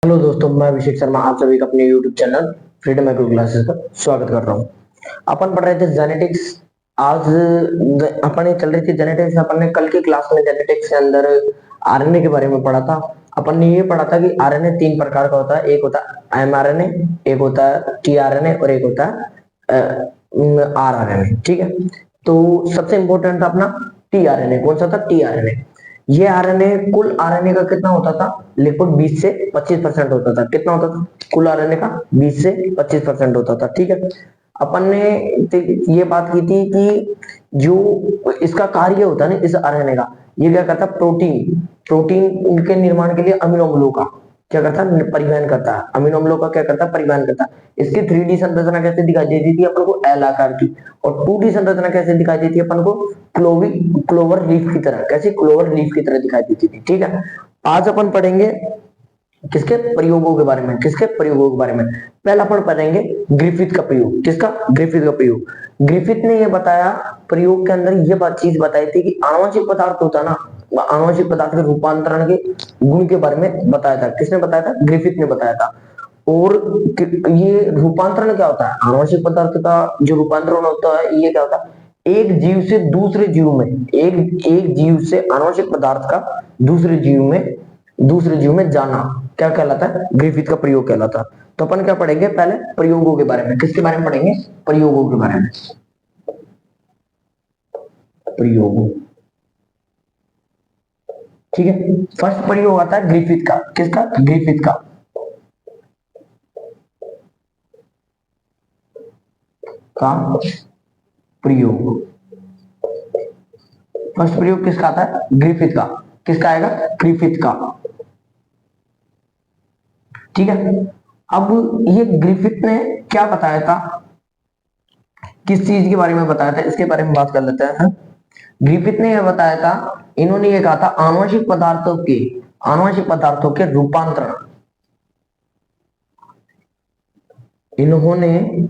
Hello दोस्तों, मैं अभिषेक शर्मा आप सभी का अपने YouTube channel freedom agro classes पर स्वागत कर रहा हूँ। अपन पढ़ रहे थे जेनेटिक्स। आज अपन ये चल रही थी जेनेटिक्स। अपन ने कल की क्लास में जेनेटिक्स के अंदर आरएनए के बारे में पढ़ा था। अपन ने ये पढ़ा था कि आरएनए तीन प्रकार का होता है। एक होता है एमआरएनए, एक होता है टीआरएनए और एक होता है आरआरएनए। ठीक है, तो सबसे इंपॉर्टेंट था अपना टीआरएनए। कौन सा था? टीआरएनए। ये आरएनए, कुल आरएनए का कितना होता था? लगभग 20 से 25% होता था। कितना होता था कुल आरएनए का? 20 से 25% होता था। ठीक है, अपन ने ये बात की थी कि जो इसका कार्य होता है ना इस आरएनए का, ये क्या करता है? प्रोटीन प्रोटीन के निर्माण के लिए अमीनो अम्लों का क्या करता है? परिवहन करता है। अमीनो अम्लों का क्या करता है? परिवहन करता है। इसकी 3D संरचना कैसे दिखाई देती थी अपन को? एल आकार की। और 2D संरचना कैसे दिखाई देती है अपन को? क्लोवर लीफ की तरह। कैसे? क्लोवर लीफ की तरह दिखाई देती थी। ठीक है, आज अपन पढ़ेंगे किसके प्रयोगों के बारे में? किसके प्रयोगों के बारे में? पहला अपन पढ़ेंगे ग्रिफिथ का प्रयोग। किसका? ग्रिफिथ का प्रयोग। ग्रिफिथ ने यह बताया, प्रयोग के अंदर यह बात चीज बताई थी कि आनुवंशिक पदार्थ होता ना, आनुवंशिक पदार्थ के रूपांतरण के गुण के बारे में बताया था। किसने बताया था? ग्रिफिथ ने बताया था। और ये रूपांतरण क्या होता है? आनुवंशिक पदार्थ का जो रूपांतरण होता है ये क्या होता है? एक जीव से दूसरे जीव में, एक जीव से आनुवंशिक पदार्थ का दूसरे जीव में जाना क्या कहलाता है? ग्रिफिथ का प्रयोग कहलाता है। तो अपन क्या पढ़ेंगे? पहले प्रयोगों के बारे में। किसके बारे में पढ़ेंगे? प्रयोगों के बारे में। प्रयोगों, ठीक है। फर्स्ट प्रयोग आता है ग्रिफिथ का। किसका? ग्रिफिथ का प्रयोग। फर्स्ट प्रयोग किसका आता है? ग्रिफिथ का। किसका आएगा? ग्रिफिथ का। ठीक है, अब ये ग्रिफिथ ने क्या बताया था, किस चीज के बारे में बताया था, इसके बारे में बात कर लेते हैं। ग्रिफिथ ने यह बताया था, इन्होंने ये कहा था आनुवंशिक पदार्थों के रूपांतरण। इन्होंने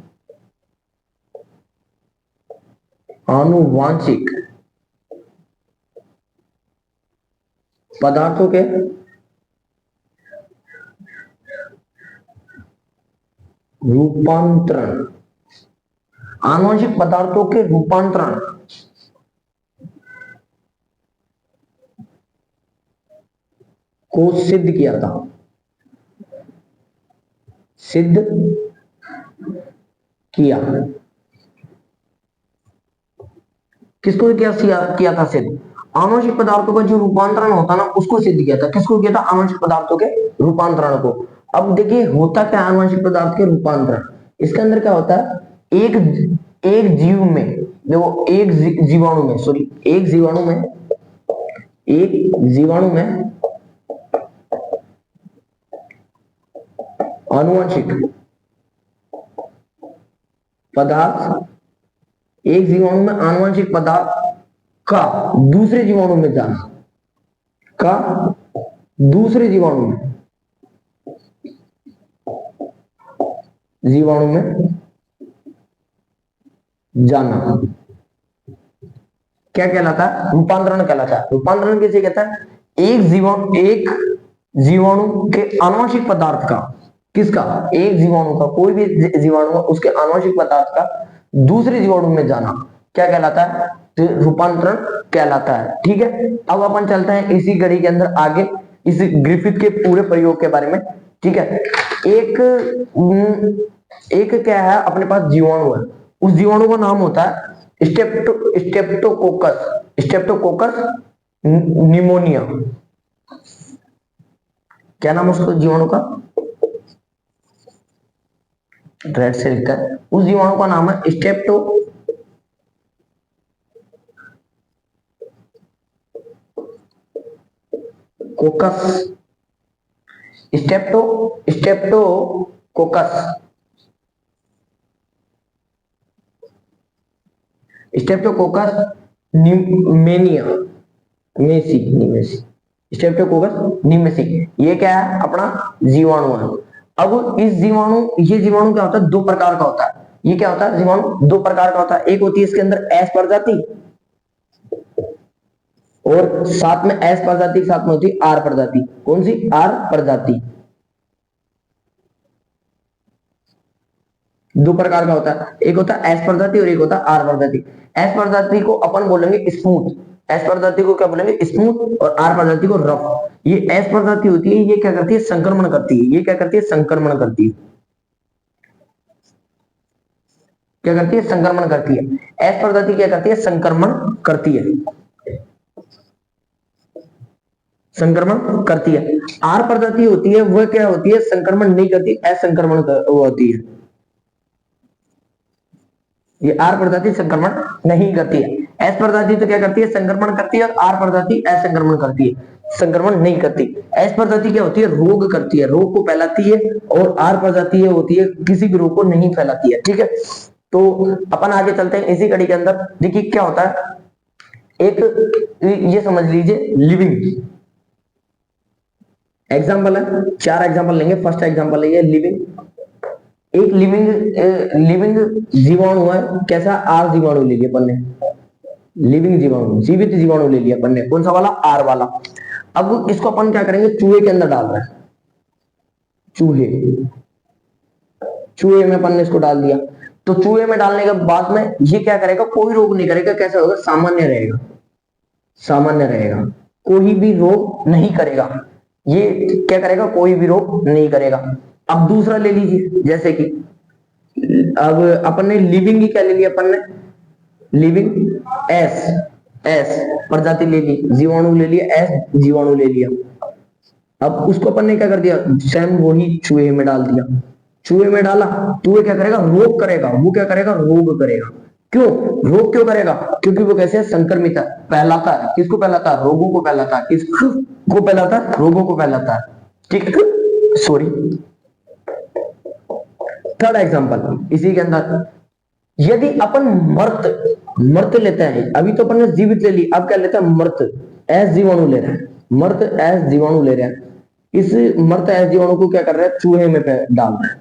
आनुवांशिक पदार्थों के रूपांतरण, आनुवंशिक पदार्थों के रूपांतरण को सिद्ध किया था। सिद्ध किया। किसको किया था सिद्ध? आनुवंशिक पदार्थों का जो रूपांतरण होता ना उसको सिद्ध किया था। किसको किया था? आनुवंशिक पदार्थों के रूपांतरण को। अब देखिए होता क्या आनुवंशिक पदार्थ के रूपांतरण? इसके अंदर क्या होता है? एक एक जीव में, देखो एक जीवाणु में, सॉरी एक जीवाणु में आनुवंशिक पदार्थ, एक जीवाणु में आनुवंशिक पदार्थ का दूसरे जीवाणु में जाना, का दूसरे जीवाणु में जाना क्या कहलाता है? रूपांतरण कहलाता है। रूपांतरण किसे कहता है? एक जीवाणु के आनुवंशिक पदार्थ का, किसका? एक जीवाणु का, कोई भी जीवाणु है उसके आनुवंशिक पदार्थ का दूसरे जीवाणु में जाना क्या कहलाता है? तो रूपांतरण कहलाता है। ठीक है, अब अपन चलते हैं इसी कड़ी के अंदर आगे, इस ग्रिफिथ के पूरे प्रयोग के बारे में। ठीक है, एक क्या है, अपने पास जीवाणु है, उस जीवाणु का नाम होता है स्टेप्टोकोकस निमोनिया। क्या नाम उसको जीवाणु का? रेड से लिखा है। उस जीवाणु का नाम है स्टेप्टोकोकस। स्टेप्टोकोकस स्टेप्टोकोकस निमेनिया, निमेसी। स्टेप्टोकोकस निमेसी, ये क्या है? अपना जीवाणु है। अब ये जीवाणु क्या होता है? दो प्रकार का होता है। ये क्या होता है? जीवाणु दो प्रकार का होता है। एक होती है इसके अंदर एस प्रजाति, और साथ में एस प्रजाति साथ में होती है आर प्रजाति। कौन सी? आर प्रजाति। दो प्रकार का होता है, एक होता है एस प्रजाति और एक होता है आर प्रजाति। एस प्रजाति को अपन बोलेंगे स्मूथ, एस प्रजाति को क्या बोलेंगे स्मूथ, और आर प्रजाति को रफ। ये एस प्रजाति होती है, ये क्या करती है संक्रमण करती है, ये क्या करती है संक्रमण करती है, क्या करती है संक्रमण करती है। एस प्रजाति क्या करती है संक्रमण करती है, संक्रमण करती है। आर प्रजाति होती है वह क्या होती है संक्रमण नहीं करती, असंक्रमण होती है। ये आर प्रजाति संक्रमण नहीं करती है। एस प्रजाति तो क्या करती है संक्रमण करती है, और आर प्रजाति असंक्रमण करती है, संक्रमण नहीं करती। एस प्रजाति क्या होती है रोग करती है, रोग को फैलाती है, और आर प्रजाति ये होती है किसी भी रोग को नहीं फैलाती है। ठीक है, तो अपन आगे चलते हैं इसी कड़ी के अंदर। देखिए क्या होता है, एक ये समझ लीजिए लिविंग एग्जाम्पल है, चार एग्जाम्पल लेंगे। फर्स्ट एग्जाम्पल है ये लिविंग, एक लिविंग जीवाणु है, कैसा आर जीवाणु ले लिया अपन ने, लिविंग जीवाणु जीवित जीवाणु ले लिया अपन ने, कौन सा वाला आर वाला। अब इसको अपन क्या करेंगे चूहे के अंदर डाल रहे हैं, चूहे में अपन ने इसको डाल दिया। तो चूहे में डालने के बाद में ये क्या करेगा कोई रोग नहीं करेगा, कैसा होगा सामान्य रहेगा, सामान्य रहेगा, कोई भी रोग नहीं करेगा। ये क्या करेगा कोई भी रोग नहीं करेगा। अब दूसरा ले लीजिए, जैसे कि अब अपन ने लिविंग ही क्या ले लिया अपन ने, लिविंग एस, एस प्रजाति ले ली, जीवाणु ले लिया, एस जीवाणु ले लिया। अब उसको अपन ने क्या कर दिया सेम वही चूहे में डाल दिया, चूहे में डाला तो क्या करेगा रोग करेगा, वो क्या करेगा रोग करेगा। क्यों रोग क्यों करेगा, क्योंकि वो कैसे संक्रमित है, फैलाता है, किसको फैलाता है रोगों को फैलाता है, किसको फैलाता है रोगों को फैलाता है। ठीक, सॉरी। थर्ड एग्जांपल इसी के अंदर, यदि अपन मर्त लेते हैं, अभी तो अपन ने जीवित ले ली, अब क्या लेते हैं मर्त, एस जीवाणु ले रहे हैं, मर्त एस जीवाणु ले रहे हैं। इस मर्त एस जीवाणु को क्या कर रहे हैं चूहे में डाल रहे हैं,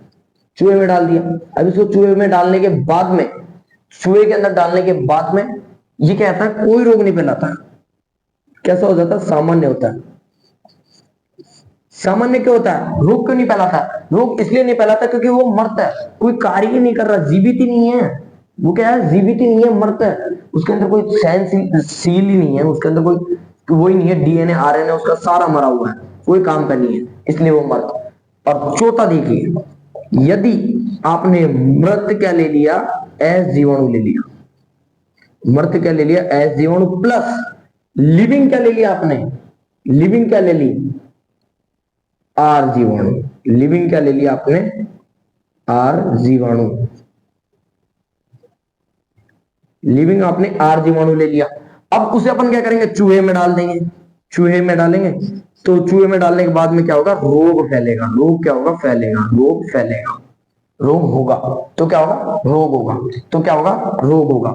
चूहे में डाल दिया। अब इसको चूहे में डालने के बाद में, चूहे के अंदर डालने के बाद में ये क्या होता है कोई रोग नहीं फैलाता, कैसा हो जाता है सामान्य होता है। सामान्य क्या होता है रोग क्यों नहीं फैलाता, रोग इसलिए नहीं फैलाता क्योंकि वो मर्त है, कोई कार्य ही नहीं कर रहा, जीवित ही नहीं है, वो क्या है जीवित ही नहीं है, मर्त है, उसके अंदर कोई सहनशील ही नहीं है, उसके अंदर कोई वो ही नहीं है, डीएनए आरएनए उसका सारा मरा हुआ है, कोई काम का नहीं है, इसलिए वो मर्त। और चौथा देखिए, यदि आपने मृत क्या ले लिया एस जीवाणु ले लिया, मृत क्या ले लिया एस जीवाणु प्लस लिविंग क्या ले लिया आपने, लिविंग क्या ले ली आर जीवाणु, लिविंग क्या ले लिया आपने आर जीवाणु, लिविंग आपने आर जीवाणु ले लिया। अब उसे अपन क्या करेंगे चूहे में डाल देंगे, चूहे में डालेंगे तो चूहे में डालने के बाद में क्या होगा रोग फैलेगा, रोग क्या होगा फैलेगा, रोग फैलेगा, रोग होगा तो क्या होगा रोग होगा, तो क्या होगा रोग होगा।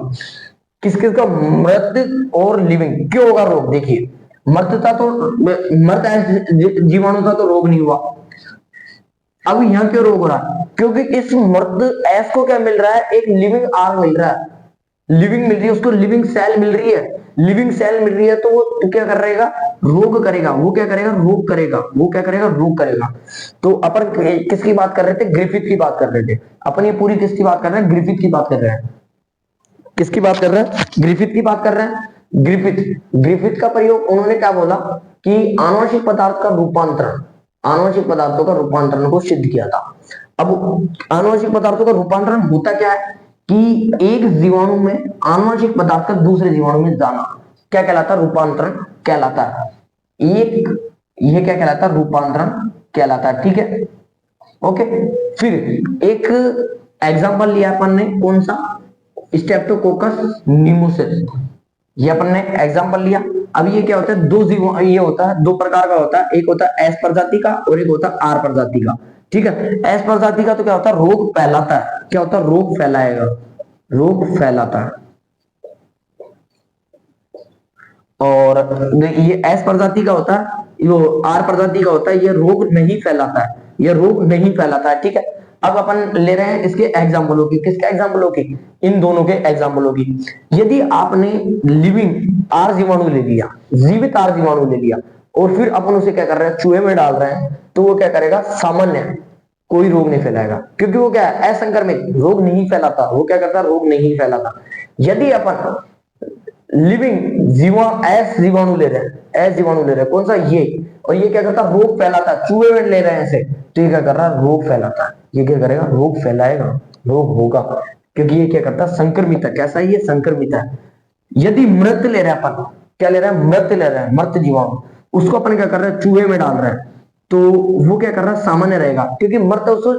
किस किस का मृत और लिविंग, क्यों होगा रोग, देखिए मृत था तो मृत जीवाणु था तो रोग नहीं हुआ, अब यहाँ क्यों रोग हो रहा है, क्योंकि इस मृत एस को क्या मिल रहा है एक लिविंग आर मिल रहा है, लिविंग मिल रही है उसको, लिविंग सेल मिल रही है, लिविंग सेल मिल रही है तो वो क्या कर रहेगा रोग करेगा, वो क्या करेगा रोग करेगा, वो क्या करेगा रोग करेगा। तो अपन किसकी बात कर रहे थे ग्रिफिथ की बात कर रहे थे अपन, ये पूरी किसकी बात कर रहे हैं ग्रिफिथ की बात कर रहे हैं, किसकी बात कर रहे हैं ग्रिफिथ की बात कर रहे हैं। ग्रिफिथ का प्रयोग उन्होंने क्या बोला कि आनुवंशिक पदार्थ का रूपांतरण, आनुवंशिक पदार्थों का रूपांतरण को सिद्ध किया था। अब आनुवंशिक पदार्थों का रूपांतरण होता क्या है कि एक जीवाणु में आनुवंशिक पदार्थ का दूसरे जीवाणु में जाना क्या कहलाता है रूपांतरण कहलाता है, एक यह क्या कहलाता है रूपांतरण कहलाता है। ठीक है ओके, फिर एक एग्जांपल लिया अपन ने कौन सा स्ट्रेप्टोकोकस निमोसिस, ये अपन ने एग्जांपल लिया। अब ये क्या होता है दो जीव ये होता है दो प्रकार का होता है, एक होता है एस प्रजाति का और एक होता है आर प्रजाति का। ठीक है, एस प्रजाति का तो क्या होता है रोग फैलाता है, क्या होता है रोग फैलाएगा, रोग फैलाता है। और ये एस प्रजाति का होता है, यो आर प्रजाति का होता है, ये रोग नहीं फैलाता है, ये रोग नहीं फैलाता है। ठीक है, अब अपन ले रहे हैं इसके एग्जाम्पलों की, किसके एग्जाम्पलों की इन दोनों के एग्जाम्पलों की। यदि आपने लिविंग आर जीवाणु ले लिया, जीवित आर जीवाणु ले लिया और फिर अपन उसे क्या कर रहे हैं चूहे में डाल रहे हैं, तो वो क्या करेगा सामान्य, कोई रोग नहीं फैलाएगा, क्योंकि वो क्या है, असंक्रमित, रोग नहीं फैलाता। वो क्या करता है, रोग नहीं फैलाता। यदि अपन लिविंग जीवाणु ले रहे हैं, एस जीवाणु ले रहे हैं, कौन सा, ये, और ये क्या करता है, रोग फैलाता है। चूहे में ले रहे हैं ऐसे, तो ये क्या कर रहा है, रोग फैलाता है। ये क्या करेगा, रोग फैलाएगा, रोग होगा, क्योंकि ये क्या करता है, संक्रमित है। कैसा है ये, संक्रमित है। यदि मृत ले रहे हैं अपन, क्या ले रहे हैं, मृत ले रहे हैं, मृत जीवाणु, उसको अपन क्या कर रहे हैं, चूहे में डाल रहे हैं, तो वो क्या कर रहा है, सामान्य रहेगा, क्योंकि मृत उसको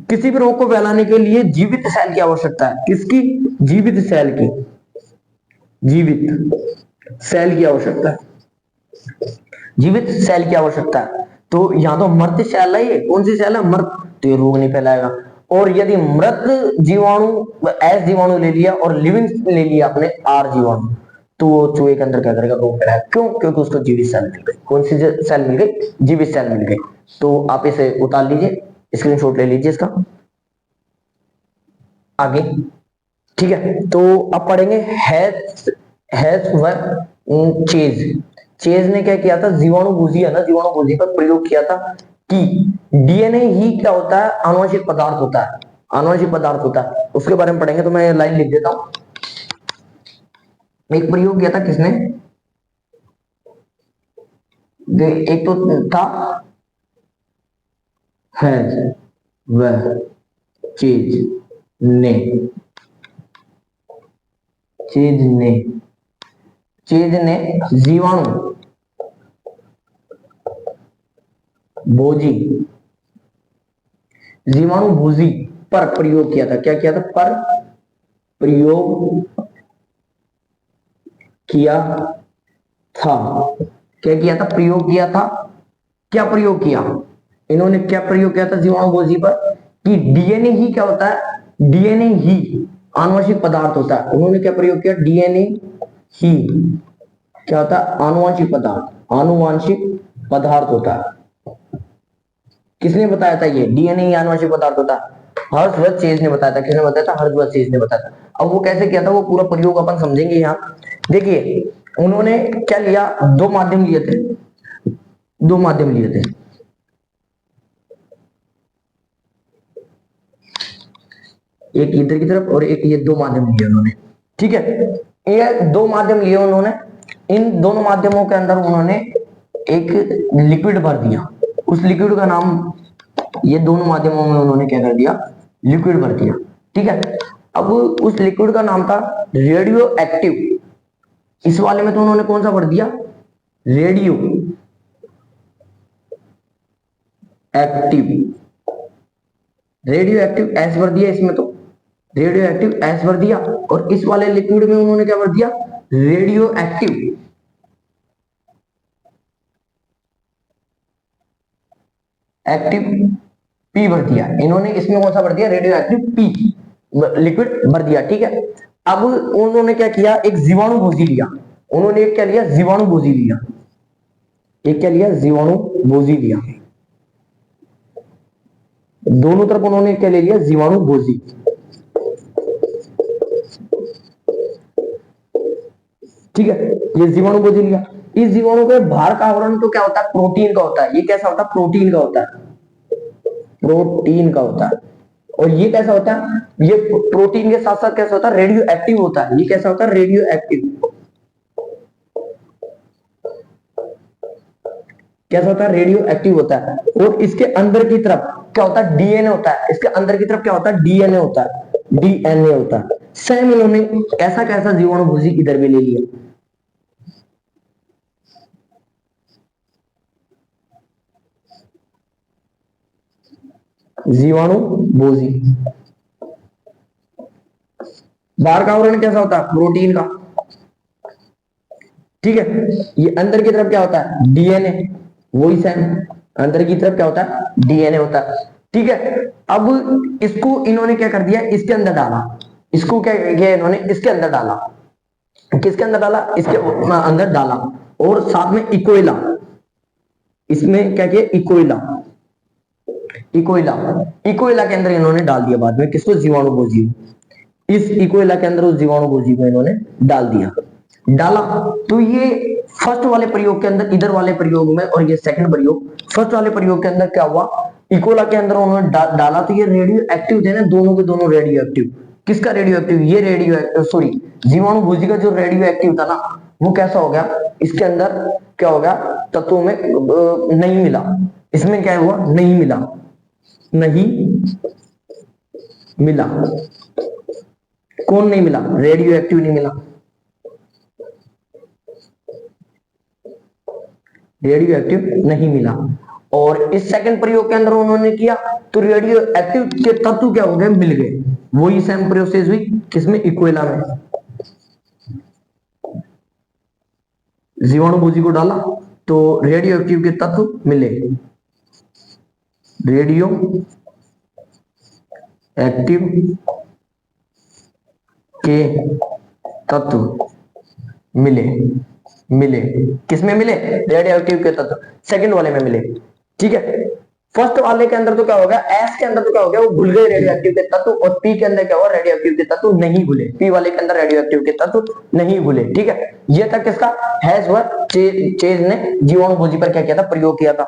किसी भी रोग को फैलाने के लिए जीवित सेल की आवश्यकता है। किसकी, जीवित सेल की, जीवित सेल की आवश्यकता है, जीवित सेल की आवश्यकता है। तो यहाँ तो मृत सेल है, ये कौन सी सेल है, मृत, तो ये रोग नहीं फैलाएगा। और यदि मृत जीवाणु, एस जीवाणु ले लिया और लिविंग ले लिया अपने, आर जीवाणु, तो वो चूहे के अंदर क्या करेगा, रोग फैलाएगा। क्यों, क्योंकि उसको जीवित सेल मिल गई। कौन सी सेल मिल गई, जीवित सेल मिल गई। तो आप इसे उतार लीजिए, स्क्रीनशॉट ले लीजिए इसका। आगे, ठीक है, तो अब पढ़ेंगे हैज व चेज। चेज ने क्या किया था, जीवाणुभोजी है ना, जीवाणुभोजी पर प्रयोग किया था कि डीएनए ही क्या होता है, आनुवंशिक पदार्थ होता है, आनुवंशिक पदार्थ होता है। उसके बारे में पढ़ेंगे, तो मैं लाइन लिख देता हूं। एक प्रयोग किया था किसने, एक तो था हैज व चेज ने, चेज ने, चेज ने जीवाणु भोजी, जीवाणु भोजी पर प्रयोग किया था। क्या किया था, पर प्रयोग किया था। क्या किया था, प्रयोग किया था। क्या प्रयोग किया, इन्होंने क्या प्रयोग किया था जीवाणु भोजी पर, कि डीएनए ही क्या होता है, डीएनए ही आनुवंशिक पदार्थ होता है। उन्होंने क्या प्रयोग किया, डीएनए ही क्या होता है, आनुवंशिक पदार्थ, आनुवंशिक पदार्थ होता है। किसने बताया था ये, डीएनए ही आनुवंशिक पदार्थ होता है, हर्षवर्ध चेज ने बताया था। किसने बताया था, हर्षवर्ध चेज ने बताया था। अब वो कैसे किया था, वो पूरा प्रयोग अपन समझेंगे यहाँ। देखिए, उन्होंने क्या लिया, दो माध्यम लिए थे, दो माध्यम लिए थे। एक इधर की तरफ और एक ये, दो माध्यम लिए उन्होंने, ठीक है। ये दो माध्यम लिए उन्होंने, इन दोनों माध्यमों के अंदर उन्होंने एक लिक्विड भर दिया। उस लिक्विड का नाम, ये दोनों माध्यमों में उन्होंने क्या कर दिया, लिक्विड भर दिया, ठीक है। अब उस लिक्विड का नाम था रेडियो एक्टिव। इस वाले में तो उन्होंने कौन सा भर दिया, radio active, radio active S भर दिया इसमें, तो रेडियो एक्टिव एस भर दिया। और इस वाले लिक्विड में उन्होंने क्या भर दिया, रेडियो एक्टिव एक्टिव पी भर दिया। इन्होंने इसमें कौन सा भर दिया, रेडियो एक्टिव पी लिक्विड भर दिया, ठीक है। अब उन्होंने क्या किया, एक जीवाणु भोजी लिया। उन्होंने एक क्या लिया, जीवाणु भोजी लिया। एक क्या लिया, जीवाणु भोजी लिया। दोनों तरफ उन्होंने क्या ले लिया, जीवाणु भोजी, ठीक है। ये जीवाणु भोजी लिया। इस जीवाणु के बाहर का आवरण तो क्या होता है, प्रोटीन का होता है। ये कैसा होता है, प्रोटीन का होता है, प्रोटीन का होता है। और ये कैसा होता है, ये प्रोटीन के साथ साथ कैसा होता है, रेडियो एक्टिव होता है। ये कैसा होता है, रेडियो एक्टिव, कैसा होता है, रेडियो एक्टिव होता है। और इसके अंदर की तरफ क्या होता है, डीएनए होता है। इसके अंदर की तरफ क्या होता है, डीएनए होता है, डीएनए होता है। सेम इन्होंने ऐसा कैसा जीवाणु भोजी इधर भी ले लिया। जीवाणु भोजी, बाहर का आवरण कैसा होता है, प्रोटीन का, ठीक है। ये अंदर की तरफ क्या होता है, डीएनए, वही सेम अंदर की तरफ क्या होता है, डीएनए होता है, ठीक है। अब इसको इन्होंने क्या कर दिया, इसके अंदर डाला। इसको क्या किया इन्होंने, इसके अंदर डाला। किसके अंदर डाला, इसके अंदर डाला। और साथ में इकोइला, इसमें क्या किया, इकोइला, इकोइला, इकोइला के अंदर इन्होंने डाल दिया बाद में। किसको, जीवाणु भोजी। इस इकोइला के अंदर उस जीवाणु भोजी को इन्होंने डाल दिया, डाला। तो ये फर्स्ट वाले प्रयोग के अंदर, इधर वाले प्रयोग में, और ये सेकंड प्रयोग, फर्स्ट वाले प्रयोग के अंदर क्या हुआ, इकोला के अंदर उन्होंने डाला तो ये रेडियो एक्टिव थे ना, दोनों के दोनों रेडियो एक्टिव। किसका रेडियो एक्टिव? ये रेडियो सॉरी जीवाणु भोजी का जो रेडियो एक्टिव था ना, वो कैसा हो गया, इसके अंदर क्या हो गया, तत्वों में नहीं मिला। इसमें क्या हुआ, नहीं मिला, नहीं मिला। कौन नहीं मिला? रेडियो एक्टिव नहीं मिला, रेडियो एक्टिव नहीं मिला। और इस सेकंड प्रयोग के अंदर उन्होंने किया तो रेडियो एक्टिव के तत्व क्या हो गए, मिल गए। वही सेम प्रोसेस हुई किसमें, इक्वेला में। जीवाणु भोजी को डाला तो रेडियो एक्टिव के तत्व मिले, रेडियो एक्टिव के तत्व मिले, मिले किसमें मिले, रेडियो एक्टिव के तत्व सेकंड वाले में मिले। ठीक है, फर्स्ट वाले के अंदर तो क्या हो गया, एस के अंदर तो क्या हो गया, वो भूल गए रेडियो एक्टिव के तत्व, और पी के अंदर क्या हुआ, रेडियो एक्टिव के तत्व नहीं भूले, पी वाले के अंदर रेडियो एक्टिव के तत्व नहीं भूले। ठीक है, ये था किसका, चेज ने जीवाणु भोजी पर क्या किया था, प्रयोग किया था।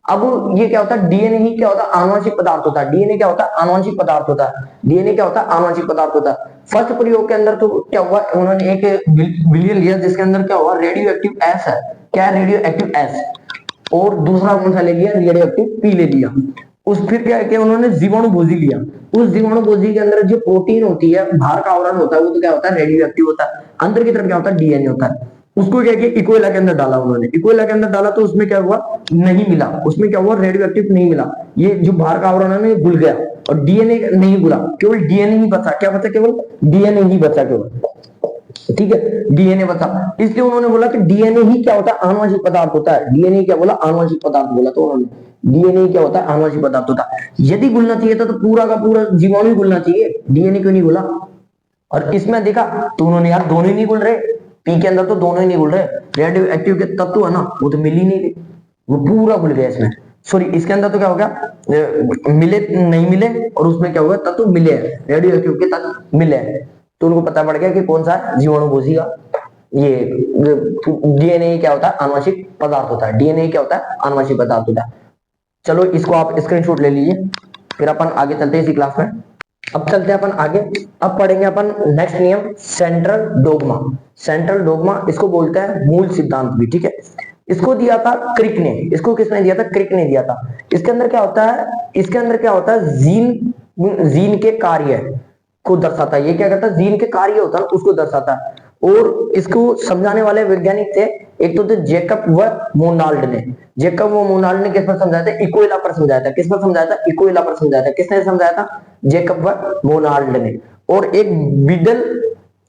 अब ये क्या होता है, डीएनए ही क्या होता है, आनुवंशिक पदार्थ होता है। डीएनए क्या होता है, आनुवंशिक पदार्थ होता है। डीएनए क्या होता है, आनुवंशिक पदार्थ होता है। फर्स्ट प्रयोग के अंदर तो क्या हुआ, उन्होंने एक विलियन लिया जिसके अंदर क्या हुआ, रेडियो एक्टिव एस है, क्या रेडियो एक्टिव एस, और दूसरा कौन सा ले लिया, रेडियो एक्टिव पी ले लिया। उस फिर क्या किया उन्होंने, जीवाणु भोजी लिया। उस जीवाणु भोजी के अंदर जो प्रोटीन होती है, बाहर का आवरण होता है, वो तो क्या होता है, रेडियो एक्टिव होता है। अंदर की तरफ क्या होता है, डीएनए होता है। उसको क्या किया, इकोला के अंदर डाला उन्होंने। इकोला के अंदर डाला तो उसमें क्या हुआ, नहीं मिला। उसमें क्या हुआ, रेडियो एक्टिव नहीं मिला। ये जो बाहर का आवरण है ना, ये भूल गया, और डीएनए नहीं भूला, केवल डीएनए ही बचा। क्या बचा, केवल डीएनए ही बचा केवल। ठीक है, डीएनए बचा। इसलिए उन्होंने बोला कि डीएनए ही क्या होता है, आनुवंशिक पदार्थ होता है। डीएनए क्या बोला, आनुवंशिक पदार्थ बोला। तो उन्होंने डीएनए क्या होता है, आनुवंशिक पदार्थ होता है। यदि भूलना चाहिए था तो पूरा का पूरा जीवाणु ही भूलना चाहिए, डीएनए क्यों नहीं बोला। और इसमें देखा तो उन्होंने यार दोनों ही नहीं भूल रहे, पी के अंदर तो दोनों ही नहीं भूल रहे। रेडियो एक्टिव के तत्व है ना, वो तो मिल ही नहीं रहे, वो पूरा भूल गया इसमें। सॉरी, इसके अंदर तो क्या हो गया, मिले नहीं मिले, और उसमें क्या हुआ, तत्व मिले, रेडियो एक्टिव के तत्व मिले। तो उनको पता पड़ गया कि कौन सा जीवाणु भोजी का ये डीएनए क्या होता है, आनुवंशिक पदार्थ होता है। डीएनए क्या होता है, आनुवंशिक पदार्थ होता है। चलो इसको आप स्क्रीनशॉट ले लीजिए, फिर अपन आगे चलते हैं इसी क्लास में। अब चलते हैं अपन आगे। अब पढ़ेंगे अपन नेक्स्ट नियम, सेंट्रल डोगमा। सेंट्रल डोगमा इसको बोलते हैं मूल सिद्धांत भी। ठीक है, इसको दिया था क्रिक ने। इसको किसने दिया था, क्रिक ने दिया था। इसके अंदर क्या होता है, इसके अंदर क्या होता है, जीन के कार्य को दर्शाता है। ये क्या करता है, जीन के कार्य होता है उसको दर्शाता है। और इसको समझाने वाले वैज्ञानिक थे, एक तो थे जेकब व मोनाल्ड ने। जेकब व मोनाल्ड ने किस पर समझाया था, इकोला पर समझाया था। किस पर समझाया था, इकोला पर समझाया था। किसने समझाया था, जेकब व मोनाल्ड ने। और एक बिडल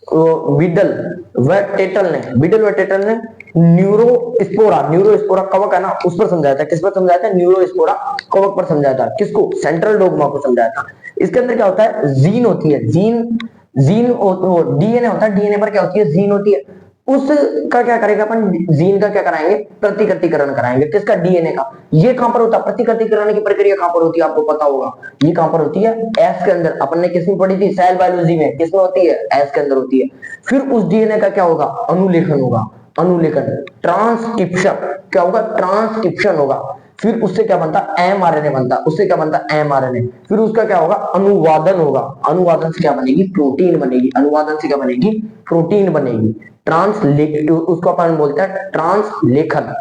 विडल व टेटल ने, बिडल व टेटल ने न्यूरोस्पोरा कवक है ना, उस पर समझाया था। किस पर समझाया था, न्यूरोस्पोरा कवक पर समझाया था। किसको, सेंट्रल डोगमा को समझाया था। इसके अंदर क्या होता है, जीन होती है, जीन जीन डीएनए होता है, डीएनए पर क्या होती है, जीन होती है। उसका क्या करेगा अपन, जीन का क्या कराएंगे, प्रतिकृतिकरण कराएंगे। किसका, डीएनए का। ये कहां पर होता है, प्रतिकृतिकरण की प्रक्रिया कहां पर होती है, आपको पता होगा। ये कहां पर होती है, एस के अंदर। अपन ने किसमें पढ़ी थी, सेल बायोलॉजी में। किसमें होती है, एस के अंदर होती है। फिर उस डीएनए का क्या होगा, अनुलेखन होगा। अनुलेखन, ट्रांसक्रिप्शन, क्या होगा, ट्रांसक्रिप्शन होगा। फिर उससे क्या बनता है, एमआरएनए बनता है। उससे क्या बनता है, एमआरएनए। फिर उसका क्या होगा, अनुवादन होगा। अनुवादन से क्या बनेगी, प्रोटीन बनेगी। अनुवादन से क्या बनेगी, प्रोटीन बनेगी। ट्रांसलेट, उसको अपन बोलते हैं ट्रांसलेखन।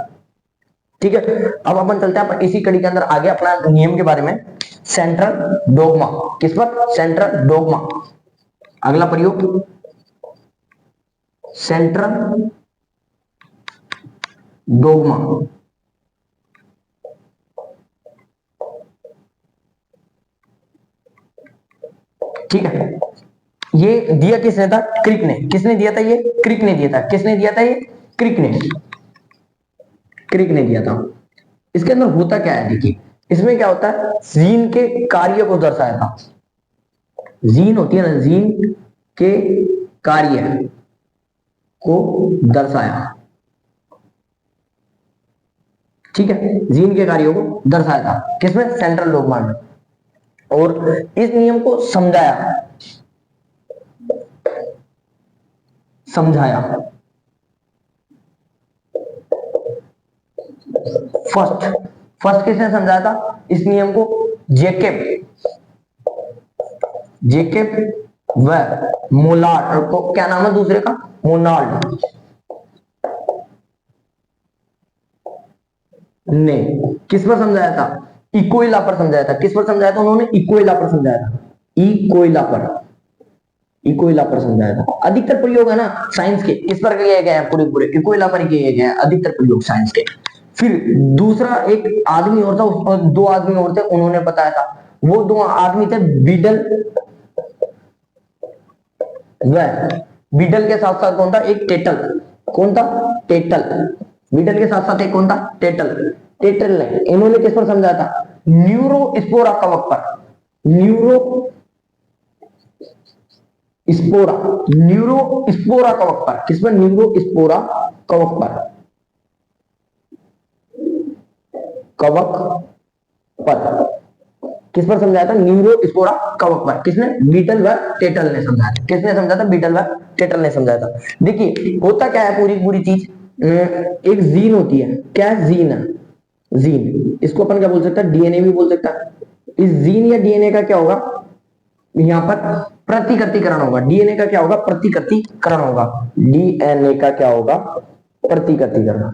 ठीक है, अब अपन चलते हैं इसी कड़ी के अंदर आगे अपना नियम के बारे में, सेंट्रल डोगमा। किस पर, सेंट्रल डोगमा। अगला प्रयोग, सेंट्रल डोगमा। ठीक है, ये दिया किसने था, क्रिक ने। किसने दिया था, ये क्रिक ने दिया था। किसने दिया था, ये क्रिक ने, क्रिक ने दिया था। इसके अंदर होता क्या है, देखिए इसमें क्या होता है, जीन के कार्य को दर्शाया था। जीन होती है ना, जीन के कार्य को दर्शाया। ठीक है, जीन के कार्यों को दर्शाया था। किसमें, सेंट्रल डोगमा में। और इस नियम को समझाया, समझाया फर्स्ट फर्स्ट किसने समझाया था इस नियम को? जेकेब व मोलार्ड को, क्या नाम है दूसरे का? मोनाल्ड ने किस पर समझाया था? इकोइला पर समझाया था। किस पर समझाया था उन्होंने? इकोइला पर समझाया था। इकोइला पर समझाया था। अधिकतर प्रयोग है ना साइंस के किस पर किए गए हैं? पूरे पूरे इकोइला पर किए गए हैं अधिकतर प्रयोग साइंस के। फिर दूसरा एक आदमी और था, उसमें 2 आदमी और थे, उन्होंने बताया था। वो 2 आदमी थे बीडल बीडल के साथ साथ कौन था? एक टेटल। कौन था? टेटल। बीडल के साथ साथ एक कौन था? टेटल। टेटल ने, इन्होंने किस पर समझाया था? न्यूरोस्पोरा कवक पर। न्यूरोस्पोरा कवक पर। किस पर? न्यूरोस्पोरा कवक पर। किस पर समझाया था? न्यूरोस्पोरा कवक पर। किसने? बीटल व टेटल ने समझाया था। किसने समझाया था? बीटल व टेटल ने समझाया था। देखिए होता क्या है पूरी पूरी चीज, एक जीन होती है। क्या है? जीन है। जीन, इसको अपन क्या बोल सकते हैं? डीएनए भी बोल सकता है। इस जीन या डीएनए का क्या होगा? यहां पर प्रतिकृतिकरण होगा। डीएनए का क्या होगा? प्रतिकृतिकरण होगा। डीएनए का क्या होगा? प्रतिकृतिकरण।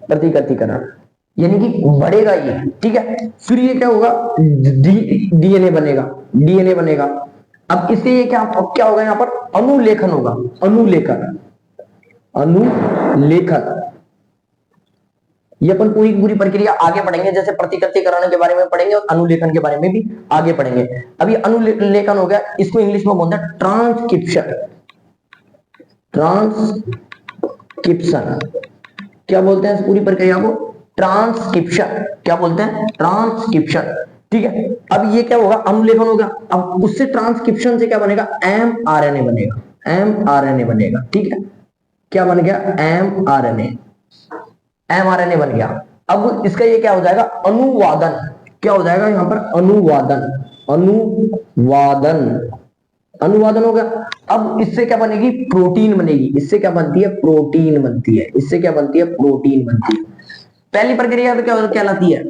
प्रतिकृतिकरण यानी कि बढ़ेगा ये, ठीक है। फिर ये क्या होगा? डीएनए बनेगा। अब इससे ये क्या क्या होगा? यहाँ पर अनुलेखन होगा। अनुलेखन ये अपन पूरी पूरी प्रक्रिया आगे पढ़ेंगे, जैसे प्रतिकृतिकरण के बारे में पढ़ेंगे और अनुलेखन के बारे में भी आगे पढ़ेंगे। अभी अनुलेखन हो गया, इसको इंग्लिश में बोलते हैं ट्रांसक्रिप्शन। क्या बोलते हैं इस पूरी प्रक्रिया को? ट्रांसक्रिप्शन। क्या बोलते हैं? ट्रांसक्रिप्शन, ठीक है। अब ये क्या होगा? अनुलेखन होगा। अब उससे ट्रांसक्रिप्शन से क्या बनेगा? mRNA बनेगा। ठीक है, क्या बन गया? mRNA बन गया। अब इसका ये क्या हो जाएगा? अनुवादन। क्या हो जाएगा यहाँ पर? अनुवादन हो गया। अब इससे क्या बनेगी? प्रोटीन बनेगी। इससे क्या बनती है? प्रोटीन बनती है। पहली प्रक्रिया तो क्या कहलाती है?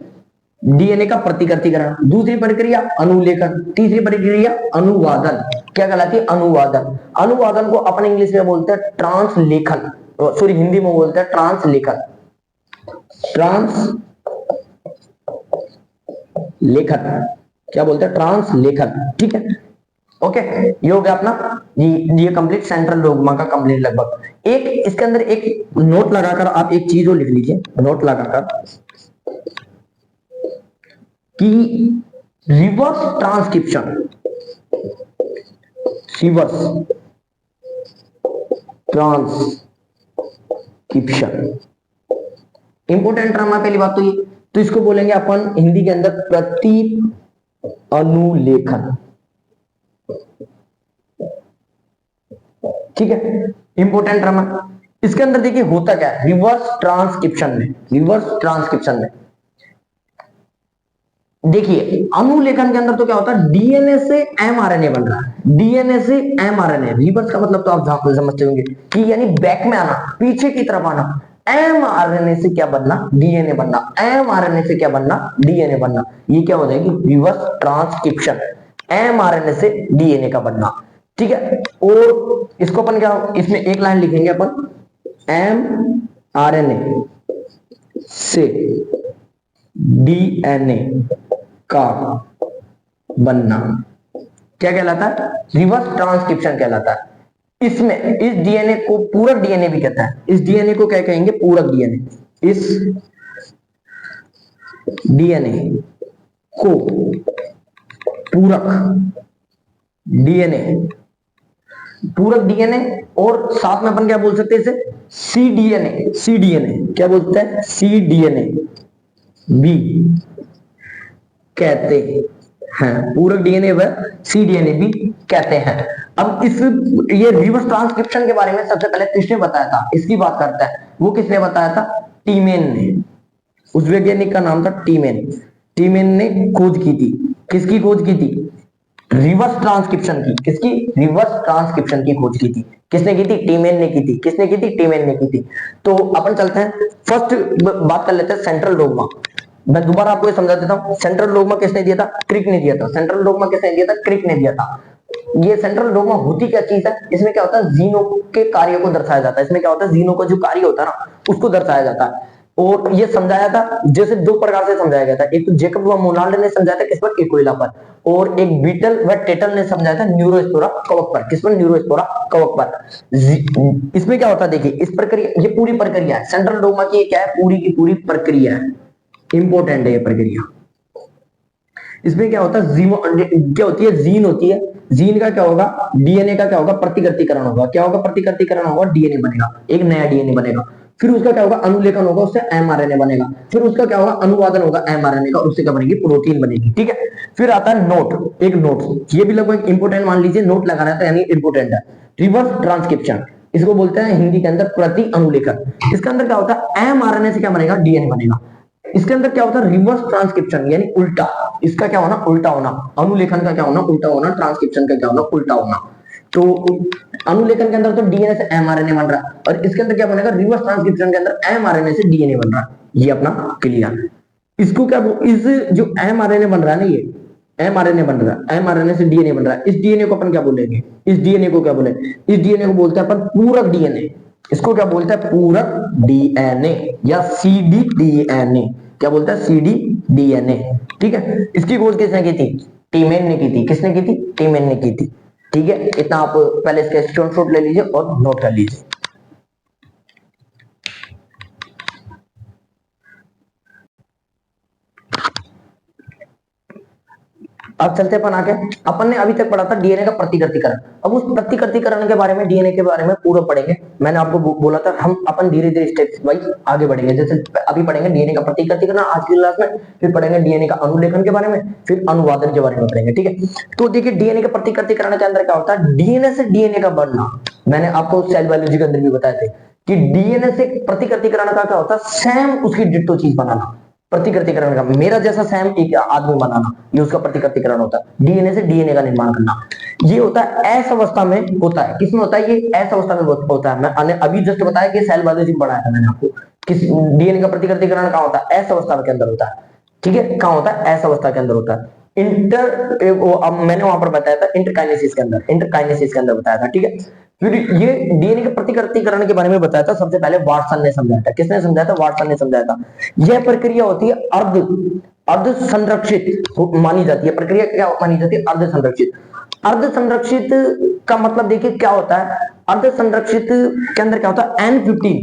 डीएनए का प्रतिकृतिकरण। दूसरी प्रक्रिया अनुलेखन। तीसरी प्रक्रिया अनुवादन। क्या कहलाती है? अनुवादन को अपन इंग्लिश में बोलते हैं ट्रांसलेखन, सॉरी हिंदी में बोलते हैं ट्रांसलेखन। क्या बोलते हैं? ट्रांसलेखन, ठीक है। ओके, ये हो गया अपना ये कंप्लीट सेंट्रल डोग्मा का कंप्लीट लगभग। एक इसके अंदर एक नोट लगाकर आप एक चीज और लिख लीजिए, नोट लगाकर कि रिवर्स ट्रांसक्रिप्शन इंपोर्टेंट टर्म है। पहली बात तो ये, तो इसको बोलेंगे अपन हिंदी के अंदर प्रति अनुलेखन, ठीक है। इंपोर्टेंट टर्म है। इसके अंदर देखिए होता क्या है? रिवर्स ट्रांसक्रिप्शन में देखिए अनुलेखन के अंदर तो क्या होता है? डीएनए से एमआरएनए बन रहा है। रिवर्स का मतलब तो आप समझते होंगे कि यानी बैक में आना, पीछे की तरफ आना। एमआरएनए से क्या बनना? डीएनए बनना। एमआरएनए से क्या बनना? डीएनए बनना। ये क्या हो जाएगी? Reverse transcription. एमआरएनए से डीएनए का बनना, ठीक है। और इसको अपन क्या, इसमें एक लाइन लिखेंगे अपन, एमआरएनए से डीएनए का बनना क्या कहलाता है? रिवर्स ट्रांसक्रिप्शन कहलाता है। इसमें इस डीएनए को पूरक डीएनए भी कहता है। इस डीएनए को क्या कहेंगे? पूरक डीएनए। इस डीएनए को पूरक डीएनए और साथ में अपन क्या बोल सकते हैं इसे? सीडीएनए क्या बोलते हैं? सीडीएनए भी कहते हैं। पूरक डीएनए व सीडीएनए भी कहते हैं। अब इस ये रिवर्स ट्रांसक्रिप्शन के बारे में सबसे पहले किसने बताया था? इसकी बात करता है, वो किसने बताया था? टीमेन ने। उस वैज्ञानिक का नाम था टीमेन ने खोज की थी। किसकी खोज की थी? रिवर्स ट्रांसक्रिप्शन की, किसकी? रिवर्स ट्रांसक्रिप्शन की खोज की थी। किसने की थी? टीमेन ने की थी। किसने की थी? टीमेन ने की थी। तो अपन चलते हैं फर्स्ट बात कर लेते हैं सेंट्रल डोग्मा। मैं दोबारा आपको ये समझा देता हूं। सेंट्रल डोग्मा किसने दिया था? क्रिक ने दिया था। सेंट्रल डोग्मा किसने दिया था? क्रिक ने दिया था। ये सेंट्रल डोग्मा होती क्या चीज है? इसमें क्या होता है? जीनों के कार्यों को दर्शाया जाता है। इसमें क्या होता है? जीनों का जो कार्य होता है ना, उसको दर्शाया जाता है। और ये समझाया था, जैसे दो प्रकार से समझाया गया था। एक तो जेकब व मोनाल्ड ने समझाया था किस पर? इक्विला पर। और एक बीटल व टेटल ने समझाया था न्यूरोस्पोरा कवक पर। किस पर? न्यूरोस्पोरा कवक पर। इसमें क्या होता है? देखिए इस प्रक्रिया, ये पूरी प्रक्रिया है सेंट्रल डोग्मा की। क्या है? पूरी की पूरी प्रक्रिया है। इंपॉर्टेंट है ये प्रक्रिया। इसमें क्या होता है? क्या होती है? जीन होती है। जीन का क्या होगा? डीएनए का क्या होगा? प्रतिकृतिकरण होगा। क्या होगा? प्रतिकृतिकरण होगा, डीएनए बनेगा, एक नया डीएनए बनेगा। फिर उसका क्या होगा? अनुलेखन होगा, उससे एमआरएनए बनेगा। फिर उसका क्या होगा? अनुवादन होगा एमआरएनए का, उससे क्या बनेगी? प्रोटीन बनेगी। ठीक है। फिर आता है नोट, एक नोट, ये भी लगभग इंपोर्टेंट मान लीजिए, नोट लगाना था यानी इंपोर्टेंट है। रिवर्स ट्रांसक्रिप्शन, इसको बोलते हैं हिंदी के अंदर प्रति अनुलेखन। इसके अंदर क्या होता है? एमआरएनए से क्या बनेगा? डीएनए बनेगा। इसके अंदर क्या होता है? रिवर्स ट्रांसक्रिप्शन यानी उल्टा, इसका क्या होना? उल्टा होना। अनुलेखन का क्या होना? उल्टा होना। ट्रांसक्रिप्शन का क्या होना? उल्टा होना। तो अनुलेखन के अंदर तो डीएनए से एमआरएनए बन रहा है, और इसके अंदर क्या बनेगा? रिवर्स ट्रांसक्रिप्शन के अंदर एमआरएनए से डीएनए बन रहा है। ये अपना क्लियर। इसको क्या, इस जो एमआरएनए बन रहा है ना, ये एमआरएनए बन रहा है, एमआरएनए से डीएनए बन रहा है। इस डीएनए को अपन क्या बोलेंगे? इस डीएनए को क्या बोलेंगे? इस डीएनए को बोलते हैं अपन पूरक डीएनए। इसको क्या बोलते हैं? पूरक डीएनए या सीडी डीएनए। क्या बोलता है? CD DNA. ठीक है। इसकी खोज किसने की थी? टीमेन ने की थी। किसने की थी? टीमेन ने की थी। ठीक है। इतना आप पहले इसका स्क्रीनशॉट ले लीजिए और नोट कर लीजिए। अब चलते अपन आगे। अपन ने अभी तक पढ़ा था डीएनए का प्रतिकृतिकरण। अब उस प्रतिकृतिकरण के बारे में, डीएनए के बारे में पूरा पढ़ेंगे। मैंने आपको बोला था हम अपन धीरे धीरे स्टेप वाइज आगे बढ़ेंगे। जैसे अभी पढ़ेंगे डीएनए का प्रतिकृतिकरण आज की क्लास में, फिर पढ़ेंगे डीएनए का अनुलेखन के बारे में, फिर अनुवादन के बारे में पढ़ेंगे। ठीक है। तो देखिए डीएनए का प्रतिकृतिकरण के अंदर क्या होता है? डीएनए से डीएनए का बनना, मैंने आपको सेल बायोलॉजी के अंदर भी बताया थे कि डीएनए से प्रतिकृतिकरण का क्या होता है? सेम उसकी डिट्टो चीज बनाना। प्रतिकृतिकरण का मेरा जैसा सेम एक आदमी बनाना, ये उसका प्रतिकृतिकरण होता है। डीएनए से डीएनए का निर्माण करना, ये होता है एस अवस्था में होता है। किसमें होता है? ये एस अवस्था में होता है। मैंने अभी जस्ट बताया कि सेल बायोलॉजी पढ़ाया था मैंने आपको। किस डीएनए का प्रतिकृतिकरण कहां होता है? एस अवस्था के अंदर होता है। ठीक है। कहां होता है? एस अवस्था के अंदर होता है। अब मैंने वहां पर बताया था इंटरकाइनेसिस के अंदर, इंटरकाइनेसिस के अंदर बताया था। ठीक है। फिर ये डीएनए के प्रतिकृतिकरण के बारे में बताया था सबसे पहले वाटसन ने समझाया था। किसने समझाया था? वाटसन ने समझाया था। यह प्रक्रिया होती है अर्ध अर्ध संरक्षित मानी जाती है। प्रक्रिया क्या मानी जाती है? अर्ध संरक्षित। अर्ध संरक्षित का मतलब देखिए क्या होता है? अर्ध संरक्षित के अंदर क्या होता है? N15,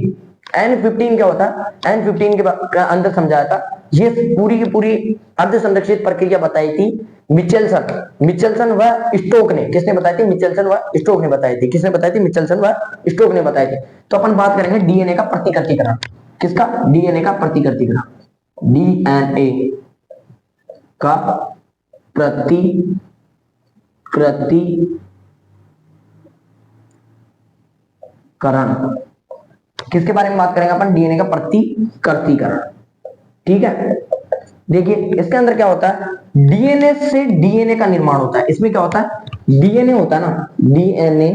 N15 क्या होता है? N15 के अंदर समझाया था। ये पूरी की पूरी अर्ध संरक्षित प्रक्रिया बताई थी मिचेल्सन व स्टोक ने। किसने बताई थी? मिचेल्सन व स्टोक ने बताई थी। किसने बताई थी? मिचेल्सन व स्टोक ने बताई थी। तो अपन बात करेंगे डीएनए का प्रतिकृतिकरण। किसका? डीएनए का प्रतिकृतिकरण। डीएनए का प्रतिकृतिकरण किसके बारे में बात करेंगे अपन? डीएनए का प्रतिकृतिकरण। ठीक है। देखिए इसके अंदर क्या होता है? डीएनए से डीएनए का निर्माण होता है। इसमें क्या होता है? डीएनए होता है ना, डीएनए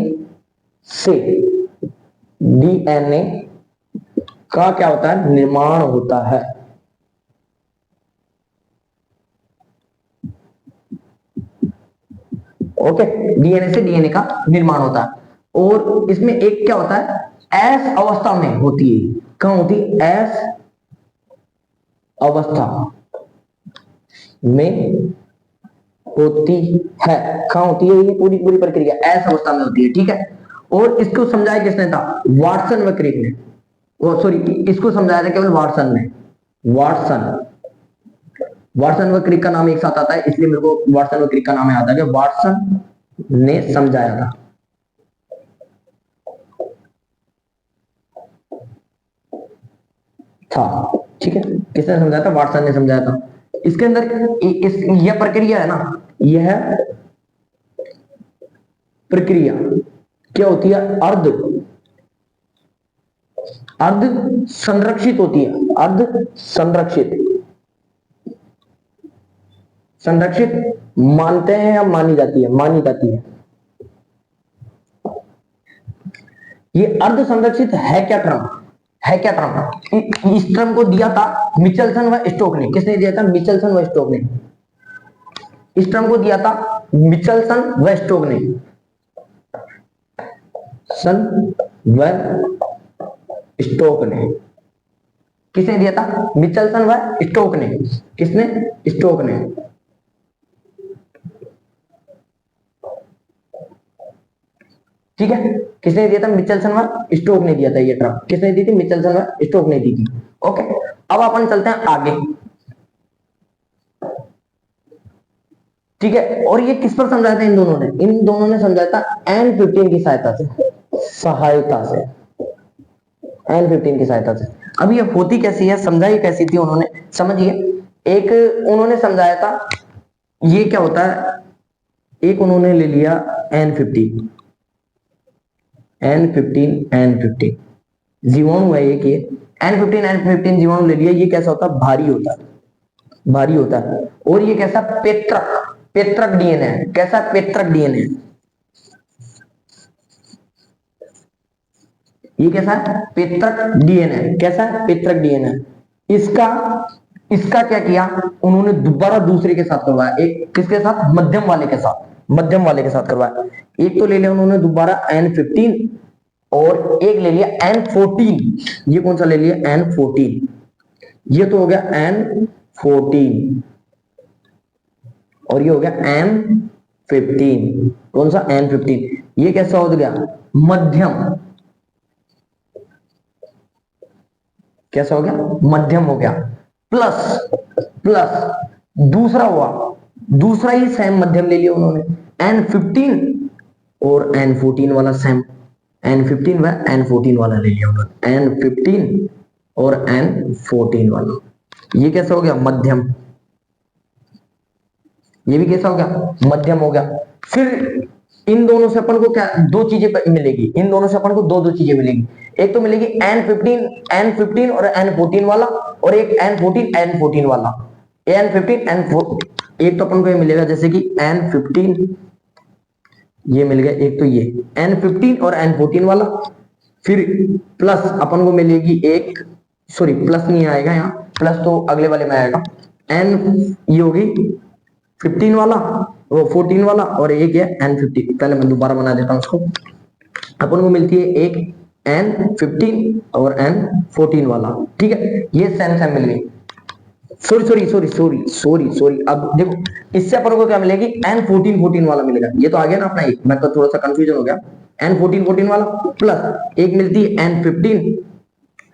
से डीएनए का क्या होता है? निर्माण होता है। ओके। डीएनए से डीएनए का निर्माण होता है। और इसमें एक क्या होता है? एस अवस्था में होती है। कहां होती है? एस अवस्था में होती है। कहां होती है? ये पूरी पूरी प्रक्रिया एस अवस्था में होती है। ठीक है। और इसको समझाया किसने था? वाटसन व क्रिक ने। सॉरी, इसको समझाया था केवल वाटसन ने। वाटसन व क्रिक का नाम एक साथ आता है, इसलिए मेरे को वाटसन व क्रिक का नाम याद आ गया। वाटसन ने समझाया था। ठीक है। किसने समझाया था? वाटसन ने समझाया था। इसके अंदर यह प्रक्रिया है ना, यह प्रक्रिया क्या होती है? अर्ध अर्ध संरक्षित होती है। अर्ध संरक्षित संरक्षित मानते हैं या मानी जाती है? मानी जाती है। ये अर्ध संरक्षित है क्या टर्म? है क्या टर्म? इस टर्म को दिया था मिचेल्सन व स्टोक ने। किसने दिया था? मिचेल्सन व स्टोक ने। इस टर्म को दिया था मिचेल्सन व स्टोक ने। सन व स्टोक ने। किसने दिया था? मिचेल्सन व स्टोक ने। किसने? स्टोक ने। ठीक है, किसने दिया था? मिचेल्सन व स्टोक ने दिया था ये टर्म। किसने दी थी? मिचेल्सन व स्टोक ने दी थी। ओके, अब अपन चलते हैं आगे। ठीक है, और ये किस पर समझाया था इन दोनों ने? इन दोनों ने समझाया था N15 की सहायता से। N15 की सहायता से। अब ये होती कैसी है, समझाई कैसी थी उन्होंने? समझिए, एक उन्होंने समझाया था ये क्या होता है। एक उन्होंने ले लिया N15 जीवाणु है एक, ये N15 जीवाणु ले लिया। ये कैसा होता है? भारी होता है, भारी होता है। और ये कैसा? पेत्रक डीएनए है। कैसा? पेत्रक डीएनए। ये कैसा है? पेत्रक डीएनए। कैसा है? पेत्रक डीएनए। इसका क्या किया उन्होंने? दोबारा दूसरे के साथ करवाया। एक किसके साथ? मध्यम वाले के साथ। मध्यम वाले के साथ करवाया। एक तो ले लिया उन्होंने दोबारा N15 और एक ले लिया N14। ये कौन सा ले लिया? N14। ये तो हो गया N14 और ये हो गया N15। कौन सा? N15। ये कैसा हो गया? मध्यम। कैसा हो गया? मध्यम हो गया। प्लस दूसरा हुआ, दूसरा ही सेम मध्यम ले लिया उन्होंने, N15 और N14 वाला सेम। N15 व N14 वाला ले लिया उन्होंने। N15 और N14 वाला। ये कैसा हो गया? मध्यम। ये भी कैसा हो गया? मध्यम हो गया। फिर इन दोनों से अपन को क्या दो चीजें मिलेगी? इन दोनों से अपन को दो चीजें मिलेगी। एक तो मिलेगी N15 और N14 वाला, और एक N14 वाला। N15 एक तो अपन को ये मिलेगा जैसे कि N15 ये मिल गया। एक तो ये N15 और N14 वाला। फिर प्लस अपन को मिलेगी एक, सॉरी प्लस नहीं आएगा यहाँ, प्लस तो अगले वाले में आएगा। ये होगी 15 वाला, वो 14 वाला, और एक है N15। पहले मैं दोबारा बना देता हूं उसको। अपन को मिलती है एक N15 और N14 वाला। ठीक है, ये सेम मिल गई। सॉरी अब देखो, इससे अपन को क्या मिलेगी? N14 वाला मिलेगा। ये तो आ गया ना अपना, एक मैं तो थोड़ा सा कंफ्यूजन हो गया। N14 वाला प्लस एक मिलती है N15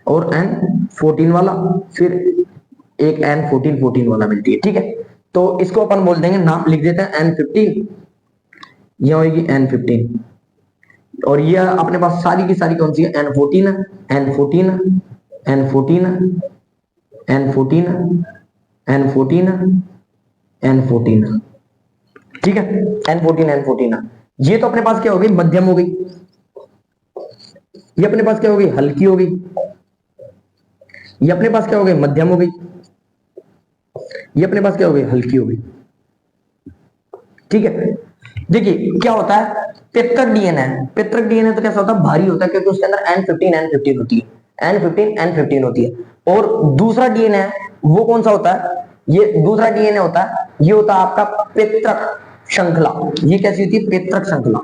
और N14 वाला, फिर एक N14 वाला मिलती है। ठीक है, तो इसको अपन बोल देंगे, नाम लिख देते हैं N15। यह होगी N15 और ये अपने पास सारी की सारी कौन सी है? N14 ठीक है, N14। ये तो अपने पास क्या हो गई? मध्यम हो गई। ये अपने पास क्या हो गई? हल्की हो गई। ये अपने पास क्या हो गई? मध्यम हो गई। ये अपने पास क्या हो गई? हल्की हो गई। ठीक है, देखिए क्या होता है? पेत्रक डीएनए तो कैसा होता है? भारी होता है, क्योंकि उसके अंदर N15 होती है। N15 होती है। और दूसरा डीएनए है, वो कौन सा होता है? ये दूसरा डीएनए होता है, ये होता है आपका पेत्रक श्रृंखला। ये कैसी होती है? पेत्रक श्रृंखला।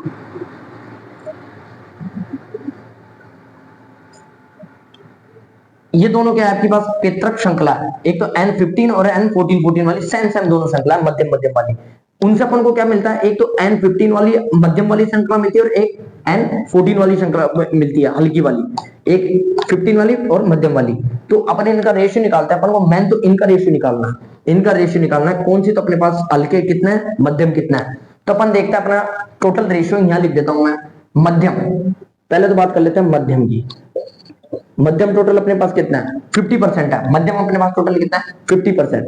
ये दोनों क्या है आपके पास? पेत्रक श्रृंखला है। एक तो N15 और N14 वाली सेम दोनों श्रृंखला है, मध्यम वाली। उनसे अपन को क्या मिलता है? एक तो N15 वाली मध्यम वाली श्रृंखला मिलती है और एक N14 वाली श्रृंखला मिलती है, हल्की वाली। एक 15 वाली और मध्यम वाली। तो अपन इनका रेशियो निकालते हैं। अपन को मेन तो इनका रेशियो निकालना है। कौन सी? तो अपने पास हल्के कितने हैं, मध्यम कितना है। तो अपन देखते हैं अपना टोटल रेशियो, यहां लिख देता हूं मैं मध्यम। पहले तो बात कर लेते हैं मध्यम की। मध्यम टोटल अपने पास कितना है? 50% है। मध्यम अपने पास टोटल कितना है? 50%।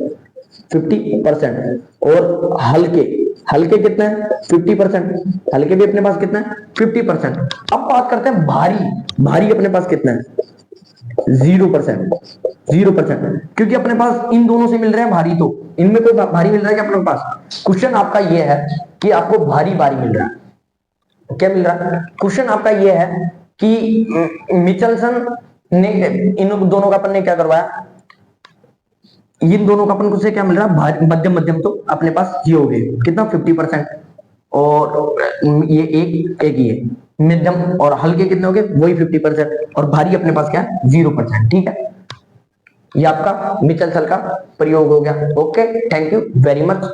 और हल्के कितने हैं? 50%। हल्के भी अपने पास कितना है? 50%। अब बात करते हैं भारी अपने पास कितना है? 0%, 0%, क्योंकि अपने पास इन दोनों से मिल रहे हैं भारी, तो इनमें कोई भारी मिल रहा है क्या अपने पास? क्वेश्चन आपका ये है कि आपको भारी भारी मिल रहा है। क्या मिल रहा है? क्वेश्चन आपका ये है कि मिचेल्सन ने इन दोनों का अपन ने क्या करवाया, इन दोनों का अपन को से क्या मिल रहा है? मध्यम मध्यम तो अपने पास ये हो गए कितना 50%, और ये एक ये मध्यम और हल्के कितने हो गए? वही 50%, और भारी अपने पास क्या है? 0%। ठीक है, ये आपका मिचेल्सन का प्रयोग हो गया। Okay, thank you very much.